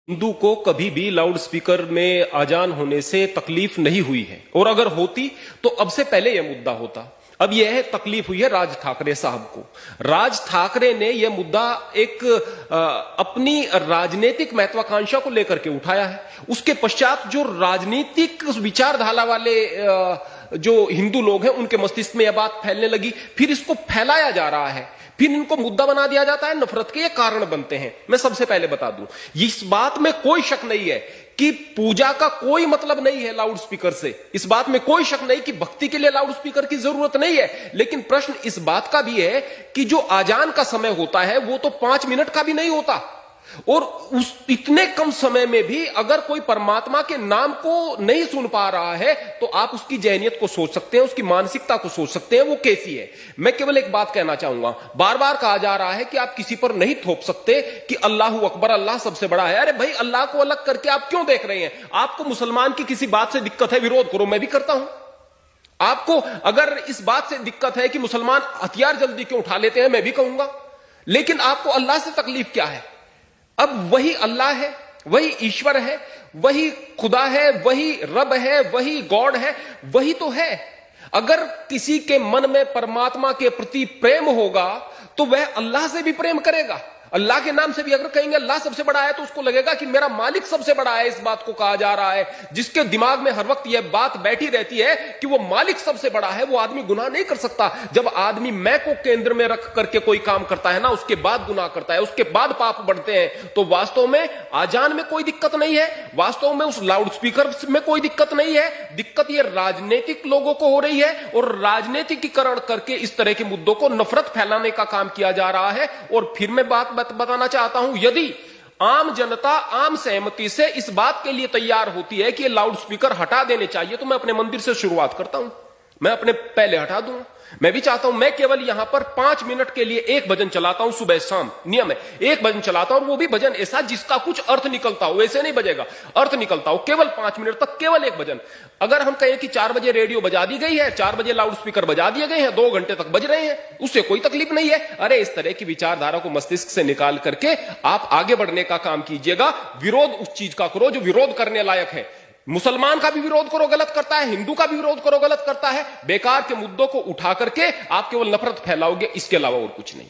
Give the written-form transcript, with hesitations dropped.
हिंदू को कभी भी लाउड स्पीकर में अजान होने से तकलीफ नहीं हुई है, और अगर होती तो अब से पहले यह मुद्दा होता। अब यह तकलीफ हुई है राज ठाकरे साहब को। राज ठाकरे ने यह मुद्दा एक अपनी राजनीतिक महत्वाकांक्षा को लेकर के उठाया है। उसके पश्चात जो राजनीतिक विचारधारा वाले जो हिंदू लोग हैं उनके मस्तिष्क में यह बात फैलने लगी, फिर इसको फैलाया जा रहा है, फिर इनको मुद्दा बना दिया जाता है, नफरत के ये कारण बनते हैं। मैं सबसे पहले बता दूं, इस बात में कोई शक नहीं है कि पूजा का कोई मतलब नहीं है लाउड स्पीकर से। इस बात में कोई शक नहीं कि भक्ति के लिए लाउड स्पीकर की जरूरत नहीं है। लेकिन प्रश्न इस बात का भी है कि जो आजान का समय होता है वो तो 5 मिनट का भी नहीं होता, और उस इतने कम समय में भी अगर कोई परमात्मा के नाम को नहीं सुन पा रहा है तो आप उसकी जहनियत को सोच सकते हैं, उसकी मानसिकता को सोच सकते हैं वो कैसी है। मैं केवल एक बात कहना चाहूंगा, बार बार कहा जा रहा है कि आप किसी पर नहीं थोप सकते कि अल्लाह अकबर, अल्लाह सबसे बड़ा है। अरे भाई, अल्लाह को अलग करके आप क्यों देख रहे हैं? आपको मुसलमान की किसी बात से दिक्कत है, विरोध करो, मैं भी करता हूं। आपको अगर इस बात से दिक्कत है कि मुसलमान हथियार जल्दी क्यों उठा लेते हैं, मैं भी कहूंगा। लेकिन आपको अल्लाह से तकलीफ क्या है? अब वही अल्लाह है, वही ईश्वर है, वही खुदा है, वही रब है, वही गॉड है, वही तो है। अगर किसी के मन में परमात्मा के प्रति प्रेम होगा तो वह अल्लाह से भी प्रेम करेगा। अल्लाह के नाम से भी अगर कहेंगे अल्लाह सबसे बड़ा है तो उसको लगेगा कि मेरा मालिक सबसे बड़ा है। इस बात को कहा जा रहा है। जिसके दिमाग में हर वक्त यह बात बैठी रहती है कि वो मालिक सबसे बड़ा है, वो आदमी गुनाह नहीं कर सकता। जब आदमी मैं को केंद्र में रख करके कोई काम करता है ना, उसके बाद गुनाह करता है, उसके बाद पाप बढ़ते हैं। तो वास्तव में आजान में कोई दिक्कत नहीं है, वास्तव में उस लाउड स्पीकर में कोई दिक्कत नहीं है। दिक्कत यह राजनीतिक लोगों को हो रही है, और राजनीतिकीकरण करके इस तरह के मुद्दों को नफरत फैलाने का काम किया जा रहा है। और फिर मैं बात बताना चाहता हूं, यदि आम जनता आम सहमति से इस बात के लिए तैयार होती है कि लाउड स्पीकर हटा देने चाहिए तो मैं अपने मंदिर से शुरुआत करता हूं, मैं अपने पहले हटा दूंगा। मैं भी चाहता हूं, मैं केवल यहां पर 5 मिनट के लिए एक भजन चलाता हूं, सुबह शाम नियम है, एक भजन चलाता हूं, और वो भी भजन ऐसा जिसका कुछ अर्थ निकलता हो, वैसे नहीं बजेगा, अर्थ निकलता हो, केवल 5 मिनट तक केवल एक भजन। अगर हम कहें कि 4 बजे रेडियो बजा दी गई है, 4 बजे लाउड स्पीकर बजा दिए गए हैं, 2 घंटे तक बज रहे हैं, उससे कोई तकलीफ नहीं है। अरे इस तरह की विचारधारा को मस्तिष्क से निकाल करके आप आगे बढ़ने का काम कीजिएगा। विरोध उस चीज का करो जो विरोध करने लायक है। मुसलमान का भी विरोध करो, गलत करता है, हिंदू का भी विरोध करो, गलत करता है। बेकार के मुद्दों को उठा करके आप केवल नफरत फैलाओगे, इसके अलावा और कुछ नहीं।